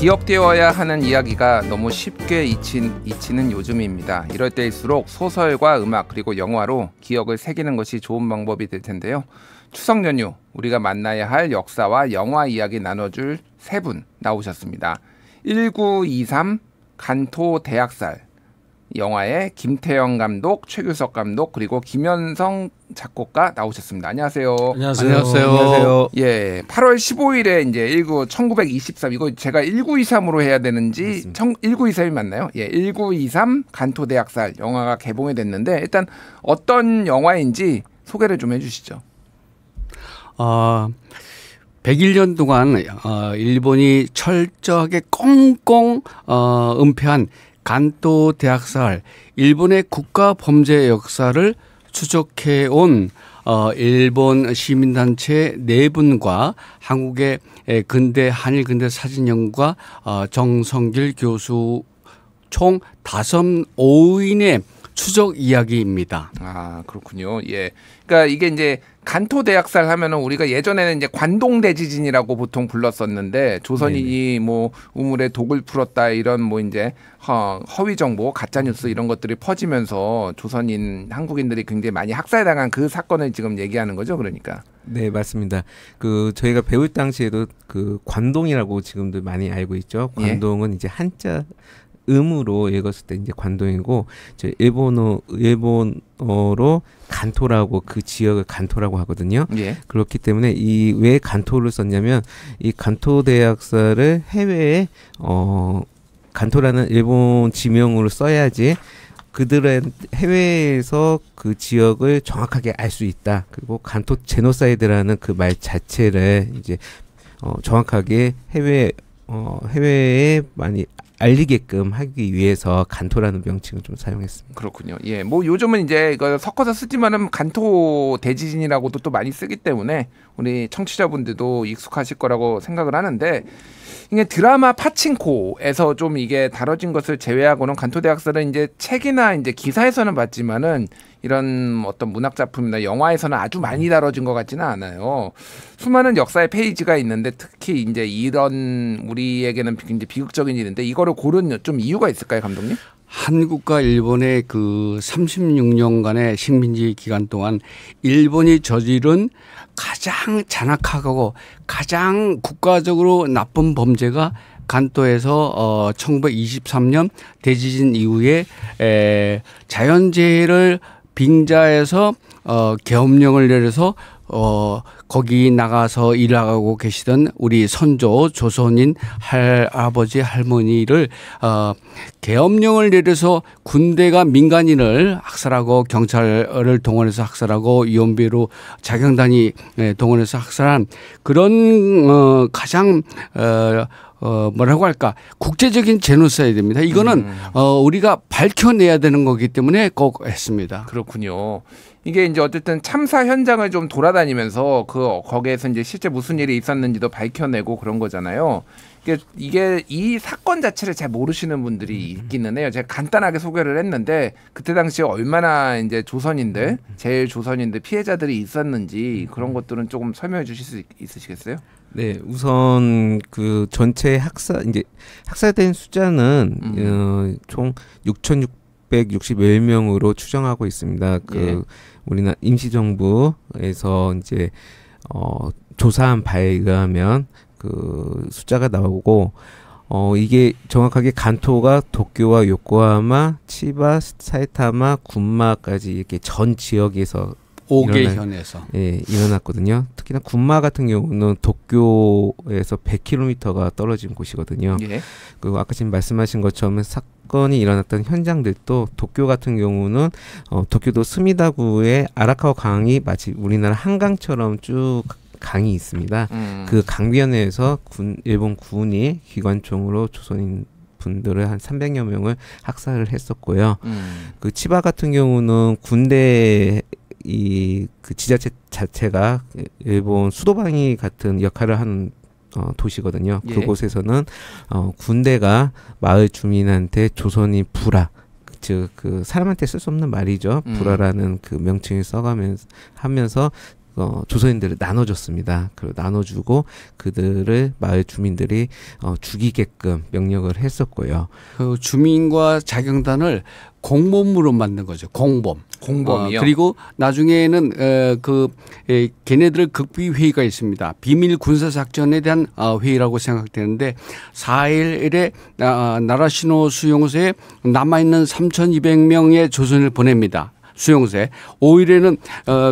기억되어야 하는 이야기가 너무 쉽게 잊히는 요즘입니다. 이럴 때일수록 소설과 음악 그리고 영화로 기억을 새기는 것이 좋은 방법이 될 텐데요. 추석 연휴 우리가 만나야 할 역사와 영화 이야기 나눠줄 세 분 나오셨습니다. 1923 간토 대학살 영화의 김태형 감독, 최규석 감독 그리고 김현성 작곡가 나오셨습니다. 안녕하세요. 안녕하세요. 예, 8월 15일에 이제 1923 이거 제가 1923으로 해야 되는지 1923이 맞나요? 예, 1923 간토 대학살 영화가 개봉이 됐는데 일단 어떤 영화인지 소개를 좀 해주시죠. 101년 동안 일본이 철저하게 꽁꽁 은폐한 간토 대학살, 일본의 국가 범죄 역사를 추적해온 일본 시민단체 4분과 한국의 한일 근대 사진연구가 정성길 교수 총 5인의 추적 이야기입니다. 아, 그렇군요. 예. 그러니까 이게 이제 간토 대학살 하면은 우리가 예전에는 이제 관동 대지진이라고 보통 불렀었는데 조선인이 네네. 뭐 우물에 독을 풀었다 이런 뭐 이제 허위 정보, 가짜 뉴스 이런 것들이 퍼지면서 조선인 한국인들이 굉장히 많이 학살당한 그 사건을 지금 얘기하는 거죠, 그러니까. 네, 맞습니다. 그 저희가 배울 당시에도 그 관동이라고 지금도 많이 알고 있죠. 관동은 이제 한자 음으로 읽었을 때 이제 관동이고, 이제 일본어로 간토라고 그 지역을 간토라고 하거든요. 예. 그렇기 때문에 이 왜 간토를 썼냐면 이 간토 대학살을 해외에 간토라는 일본 지명으로 써야지 그들의 해외에서 그 지역을 정확하게 알 수 있다. 그리고 간토 제노사이드라는 그 말 자체를 이제 정확하게 해외에 많이 알리게끔 하기 위해서 간토라는 명칭을 좀 사용했습니다. 그렇군요. 예, 뭐 요즘은 이제 이거 섞어서 쓰지만은 간토 대지진이라고도 또 많이 쓰기 때문에 우리 청취자분들도 익숙하실 거라고 생각을 하는데 이게 드라마 파친코에서 좀 이게 다뤄진 것을 제외하고는 간토 대학살은 이제 책이나 이제 기사에서는 봤지만은 이런 어떤 문학 작품이나 영화에서는 아주 많이 다뤄진 것 같지는 않아요. 수많은 역사의 페이지가 있는데 특히 이제 이런 우리에게는 이제 비극적인 일인데 이거를 고른 좀 이유가 있을까요, 감독님? 한국과 일본의 그 36년간의 식민지 기간 동안 일본이 저지른 가장 잔악하고 가장 국가적으로 나쁜 범죄가 간토에서 1923년 대지진 이후에 자연재해를 빙자해서 계엄령을 내려서 거기 나가서 일하고 계시던 우리 선조 조선인 할아버지 할머니를 계엄령을 내려서 군대가 민간인을 학살하고 경찰을 동원해서 학살하고 위원비로 자경단이 동원해서 학살한 그런 가장 뭐라고 할까 국제적인 제노사이드입니다. 이거는 우리가 밝혀내야 되는 거기 때문에 꼭 했습니다. 그렇군요. 이게 이제 어쨌든 참사 현장을 좀 돌아다니면서 거기에서 이제 실제 무슨 일이 있었는지도 밝혀내고 그런 거잖아요. 이게 이 사건 자체를 잘 모르시는 분들이 있기는 해요. 제가 간단하게 소개를 했는데 그때 당시에 얼마나 이제 제일 조선인들 피해자들이 있었는지 그런 것들은 조금 설명해 주실 수 있으시겠어요? 네, 우선 그 전체 학살된 숫자는 총 6,661명으로 추정하고 있습니다. 우리나라 임시정부에서 이제 조사한 바에 의하면 그 숫자가 나오고 이게 정확하게 간토가 도쿄와 요코하마, 치바, 사이타마, 군마까지 이렇게 전 지역에서 5개 현에서 일어났거든요. 특히나 군마 같은 경우는 도쿄에서 100km가 떨어진 곳이거든요. 예. 그리고 아까 지금 말씀하신 것처럼 사건이 일어났던 현장들도 도쿄 같은 경우는 도쿄도 스미다구의 아라카와 강이 마치 우리나라 한강처럼 쭉 강이 있습니다. 그 강변에서 일본 군이 기관총으로 조선인 분들을 한 300여 명을 학살을 했었고요. 그 치바 같은 경우는 군대 그 지자체 자체가 일본 수도방위 같은 역할을 하는 도시거든요. 예. 그곳에서는 군대가 마을 주민한테 조선인 불화, 즉 그 사람한테 쓸 수 없는 말이죠. 불화라는 그 명칭을 써가면서 하면서 조선인들을 나눠줬습니다. 그리고 나눠주고 그들을 마을 주민들이 죽이게끔 명령을 했었고요. 그 주민과 자경단을 공범으로 만든 거죠. 공범이요. 그리고 나중에는 걔네들 극비 회의가 있습니다. 비밀 군사 작전에 대한 회의라고 생각되는데 4일에 나라시노 수용소에 남아 있는 3,200명의 조선을 보냅니다. 수용소에 5일에는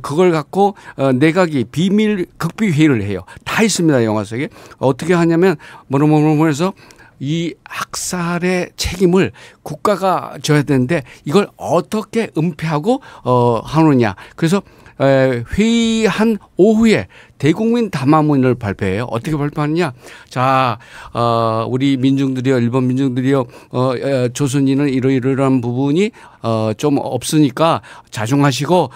그걸 갖고 내각이 비밀 극비 회의를 해요. 다 있습니다. 영화 속에 어떻게 하냐면 뭐뭐 해서 이 학살의 책임을 국가가 져야 되는데 이걸 어떻게 은폐하고 하느냐. 그래서 회의한 오후에 대국민 담화문을 발표해요. 어떻게 발표하느냐. 자, 우리 민중들이요, 일본 민중들이요, 조선인은 이러이러한 부분이 좀 없으니까 자중하시고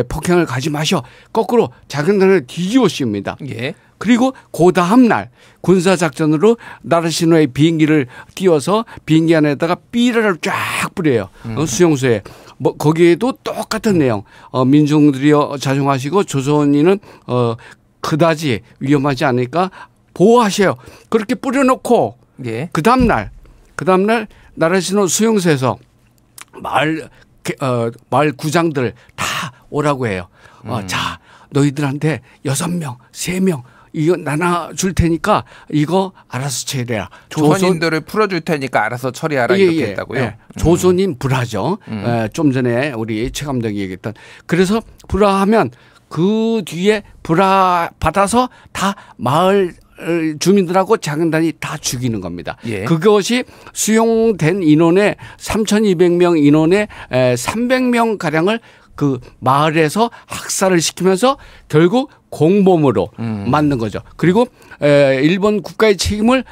폭행을 가지 마셔. 거꾸로 자경단을 뒤집어 씌웁니다. 예. 그리고 그 다음 날 군사작전으로 나라시노의 비행기를 띄워서 비행기 안에다가 삐라를 쫙 뿌려요. 수용소에. 뭐 거기에도 똑같은 내용. 민중들이요 자중하시고 조선인은 그다지 위험하지 않으니까 보호하셔요. 그렇게 뿌려놓고 예. 그 다음 날 나라시노 수용소에서 마을 구장들 다 오라고 해요. 자, 너희들한테 6명, 3명 이거 나눠줄 테니까 이거 알아서 처리해라. 조선인들을 풀어줄 테니까 알아서 처리하라 이렇게 했다고요? 예. 조선인 불화죠. 좀 전에 우리 최 감독이 얘기했던. 그래서 불화하면 그 뒤에 불화 받아서 다 마을 주민들하고 자경단이 다 죽이는 겁니다. 예. 그것이 수용된 인원의 3,200명 인원의 300명 가량을 그 마을에서 학살을 시키면서 결국 공범으로 만든 거죠. 그리고 일본 국가의 책임을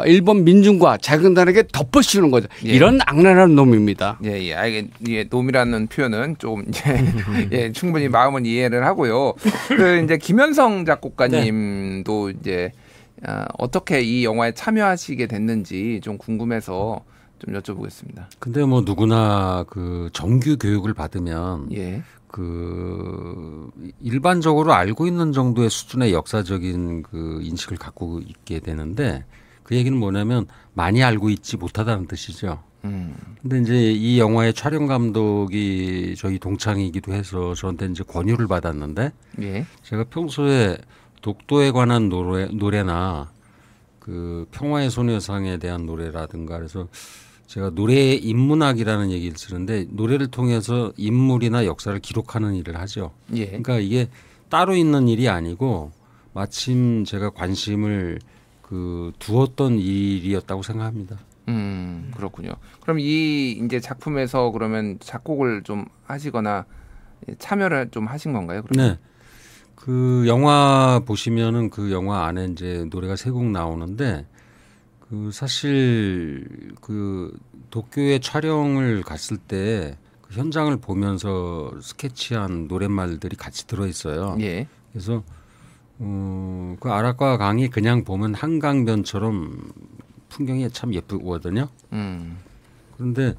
일본 민중과 자경단에게 덮어씌우는 거죠. 예. 이런 악랄한 놈입니다. 예, 놈이라는 표현은 좀 예, 충분히 마음은 이해를 하고요. 그 이제 김현성 작곡가님도 네. 이제 어떻게 이 영화에 참여하시게 됐는지 좀 궁금해서 좀 여쭤보겠습니다. 근데 뭐 누구나 그 정규 교육을 받으면 예. 그 일반적으로 알고 있는 정도의 수준의 역사적인 그 인식을 갖고 있게 되는데 그 얘기는 뭐냐면 많이 알고 있지 못하다는 뜻이죠. 근데 이제 이 영화의 촬영 감독이 저희 동창이기도 해서 저한테 이제 권유를 받았는데 예. 제가 평소에 독도에 관한 노래나 그 평화의 소녀상에 대한 노래라든가 그래서 제가 노래의 인문학이라는 얘기를 쓰는데 노래를 통해서 인물이나 역사를 기록하는 일을 하죠. 예. 그러니까 이게 따로 있는 일이 아니고 마침 제가 관심을 두었던 일이었다고 생각합니다. 그렇군요. 그럼 이 이제 작품에서 그러면 작곡을 좀 하시거나 참여를 좀 하신 건가요? 그러면? 네. 그 영화 보시면은 그 영화 안에 이제 노래가 3곡 나오는데 그 사실 그 도쿄에 촬영을 갔을 때 그 현장을 보면서 스케치한 노랫말들이 같이 들어 있어요. 예. 그래서 그 아라카 강이 그냥 보면 한강변처럼 풍경이 참 예쁘거든요. 그런데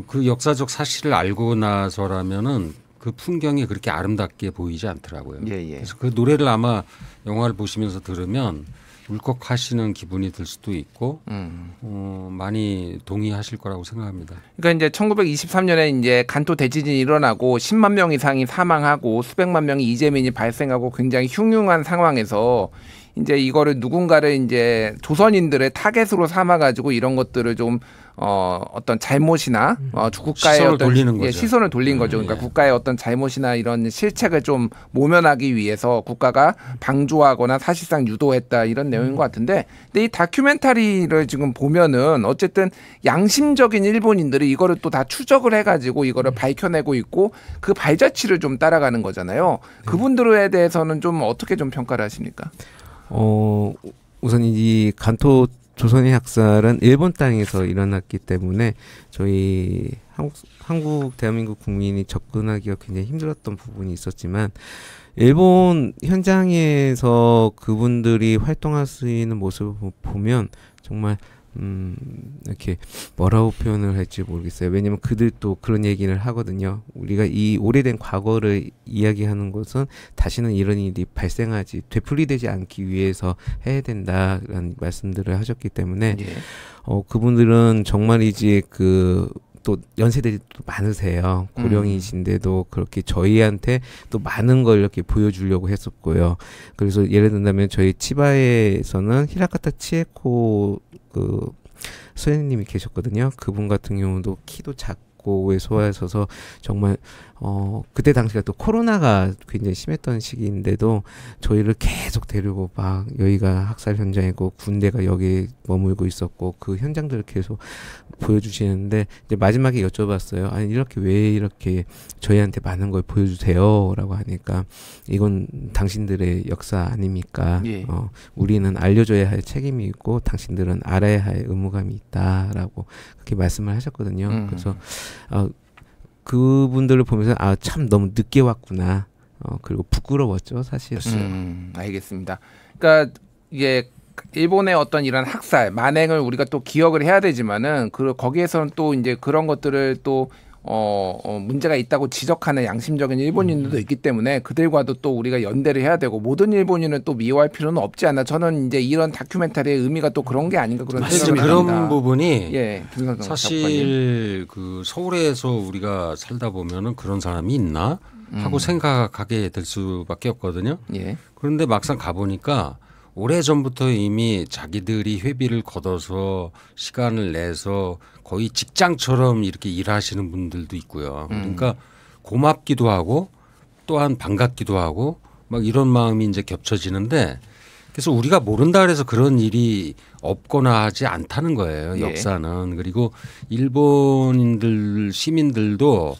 그 역사적 사실을 알고 나서라면은 그 풍경이 그렇게 아름답게 보이지 않더라고요. 예. 그래서 그 노래를 아마 영화를 보시면서 들으면 울컥하시는 기분이 들 수도 있고 많이 동의하실 거라고 생각합니다. 그러니까 이제 1923년에 이제 간토 대지진이 일어나고 10만 명 이상이 사망하고 수백만 명의 이재민이 발생하고 굉장히 흉흉한 상황에서 이제 이거를 누군가를 이제 조선인들의 타겟으로 삼아가지고 이런 것들을 좀 어떤 잘못이나 국가의 시선을 어떤 돌리는 거죠. 시선을 돌린 거죠. 그러니까 국가의 어떤 잘못이나 이런 실책을 좀 모면하기 위해서 국가가 방조하거나 사실상 유도했다 이런 내용인 것 같은데, 근데 이 다큐멘터리를 지금 보면은 어쨌든 양심적인 일본인들이 이거를 또 다 추적을 해가지고 이거를 밝혀내고 있고 그 발자취를 좀 따라가는 거잖아요. 그분들에 대해서는 좀 어떻게 좀 평가를 하십니까? 우선 이 간토 조선의 학살은 일본 땅에서 일어났기 때문에 저희 한국 대한민국 국민이 접근하기가 굉장히 힘들었던 부분이 있었지만 일본 현장에서 그분들이 활동할 수 있는 모습을 보면 정말 이렇게 뭐라고 표현을 할지 모르겠어요. 왜냐면 그들도 그런 얘기를 하거든요. 우리가 이 오래된 과거를 이야기하는 것은 다시는 이런 일이 발생하지 되풀이되지 않기 위해서 해야 된다라는 말씀들을 하셨기 때문에 예. 그분들은 정말이지 또 연세들이 또 많으세요. 고령이신데도 그렇게 저희한테 또 많은 걸 이렇게 보여주려고 했었고요. 그래서 예를 든다면 저희 치바에서는 히라카타 치에코 선생님이 계셨거든요. 그분 같은 경우도 키도 작고 왜소하셔서 정말 그때 당시가 또 코로나가 굉장히 심했던 시기인데도 저희를 계속 데리고 막 여기가 학살 현장이고 군대가 여기 머물고 있었고 그 현장들을 계속 보여주시는데 이제 마지막에 여쭤봤어요. 아니 왜 이렇게 저희한테 많은 걸 보여주세요라고 하니까 이건 당신들의 역사 아닙니까? 예. 우리는 알려줘야 할 책임이 있고 당신들은 알아야 할 의무감이 있다라고 그렇게 말씀을 하셨거든요. 그래서 그분들을 보면서 참 너무 늦게 왔구나. 그리고 부끄러웠죠, 사실. 알겠습니다. 그러니까 이게 일본의 어떤 이런 학살, 만행을 우리가 또 기억을 해야 되지만은 거기에서는 또 이제 그런 것들을 또 문제가 있다고 지적하는 양심적인 일본인들도 있기 때문에 그들과도 또 우리가 연대를 해야 되고 모든 일본인은 또 미워할 필요는 없지 않나. 저는 이제 이런 다큐멘터리의 의미가 또 그런 게 아닌가 그런 생각이 그런 듭니다. 부분이 작가님. 사실 그 서울에서 우리가 살다 보면은 그런 사람이 있나 하고 생각하게 될 수밖에 없거든요. 예. 그런데 막상 가보니까 오래전부터 이미 자기들이 회비를 걷어서 시간을 내서 거의 직장처럼 이렇게 일하시는 분들도 있고요. 그러니까 고맙기도 하고 또한 반갑기도 하고 막 이런 마음이 이제 겹쳐지는데 그래서 우리가 모른다 그래서 그런 일이 없거나 하지 않다는 거예요. 역사는. 그리고 일본인들 시민들도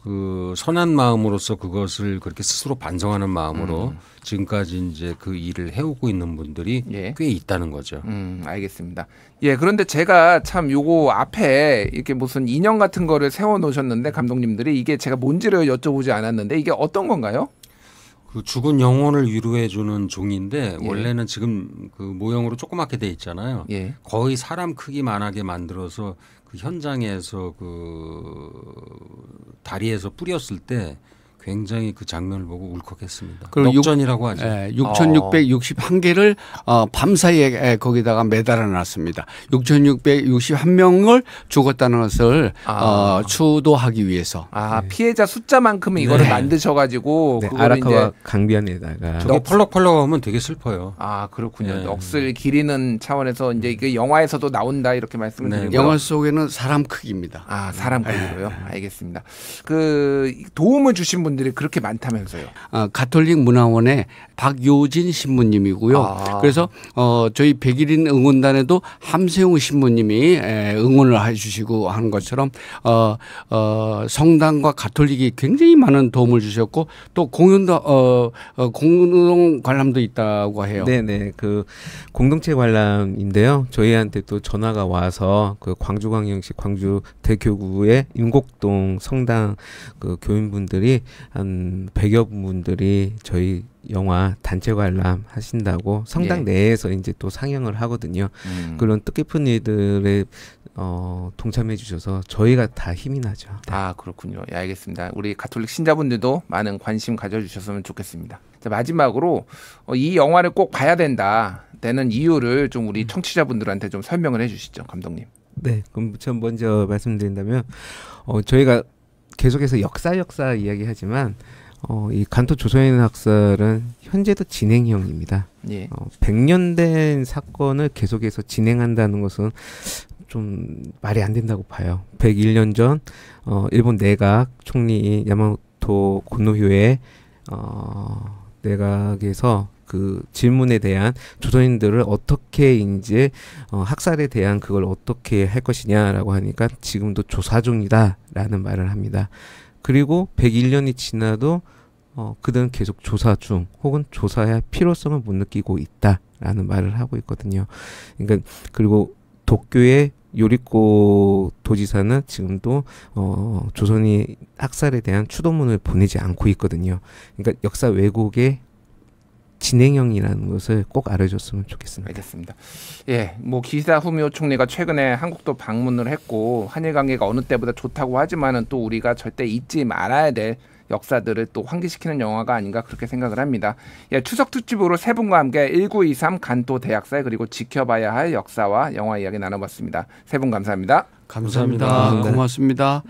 그 선한 마음으로서 그것을 그렇게 스스로 반성하는 마음으로 지금까지 이제 그 일을 해오고 있는 분들이 꽤 있다는 거죠. 알겠습니다. 예, 그런데 제가 참 요거 앞에 이렇게 무슨 인형 같은 거를 세워 놓으셨는데 감독님들이 이게 제가 뭔지를 여쭤보지 않았는데 이게 어떤 건가요? 그 죽은 영혼을 위로해 주는 종인데 원래는 지금 그 모형으로 조그맣게 돼 있잖아요. 거의 사람 크기만하게 만들어서 그 현장에서 그 다리에서 뿌렸을 때 굉장히 그 장면을 보고 울컥했습니다. 역전이라고 하죠. 6,661개를 밤사이에 거기다가 매달아 놨습니다. 6,661명을 죽었다는 것을 추도하기 위해서. 피해자 숫자만큼 이거를 만드셔가지고 아라카와 강변에다가 저게 펄럭펄럭하면 되게 슬퍼요. 그렇군요. 넋을 기리는 차원에서 이제 이게 영화에서도 나온다 이렇게 말씀을 드리고요. 영화 속에는 사람 크기입니다. 사람 크기로요. 알겠습니다. 그 도움을 주신 분들이 그렇게 많다면서요. 가톨릭 문화원의 박요진 신부님이고요. 그래서 저희 100일인 응원단에도 함세웅 신부님이 응원을 해주시고 하는 것처럼 성당과 가톨릭이 굉장히 많은 도움을 주셨고 또 공연도 공동 관람도 있다고 해요. 네네, 그 공동체 관람인데요. 저희한테 또 전화가 와서 그 광주광역시 광주 대교구의 임곡동 성당 그 교인분들이 한 100여 분들이 저희 영화 단체 관람 하신다고 성당 내에서 이제 또 상영을 하거든요. 그런 뜻깊은 일들에 동참해 주셔서 저희가 다 힘이 나죠. 네. 그렇군요. 알겠습니다. 우리 가톨릭 신자분들도 많은 관심 가져주셨으면 좋겠습니다. 자, 마지막으로 이 영화를 꼭 봐야 된다 되는 이유를 좀 우리 청취자분들한테 좀 설명을 해주시죠, 감독님. 네, 그럼 전 먼저 말씀드린다면 저희가 계속해서 역사 이야기하지만 이 간토 조선인 학살은 현재도 진행형입니다. 100년 된 사건을 계속해서 진행한다는 것은 좀 말이 안 된다고 봐요. 101년 전 일본 내각 총리 야마모토 고노효의 내각에서 그 질문에 대한 조선인들을 어떻게 이제 학살에 대한 그걸 어떻게 할 것이냐라고 하니까 지금도 조사 중이다라는 말을 합니다. 그리고 101년이 지나도 그들은 계속 조사 중 혹은 조사할 필요성을 못 느끼고 있다라는 말을 하고 있거든요. 그러니까 그리고 도쿄의 요리코 도지사는 지금도 조선이 학살에 대한 추도문을 보내지 않고 있거든요. 그러니까 역사 왜곡의 진행형이라는 것을 꼭 알아줬으면 좋겠습니다. 알겠습니다. 예, 뭐 기시다 후미오 총리가 최근에 한국도 방문을 했고 한일 관계가 어느 때보다 좋다고 하지만은 또 우리가 절대 잊지 말아야 될 역사들을 또 환기시키는 영화가 아닌가 그렇게 생각을 합니다. 예, 추석 특집으로 세 분과 함께 1923 간토 대학살 그리고 지켜봐야 할 역사와 영화 이야기 나눠봤습니다. 세 분 감사합니다. 감사합니다. 고맙습니다.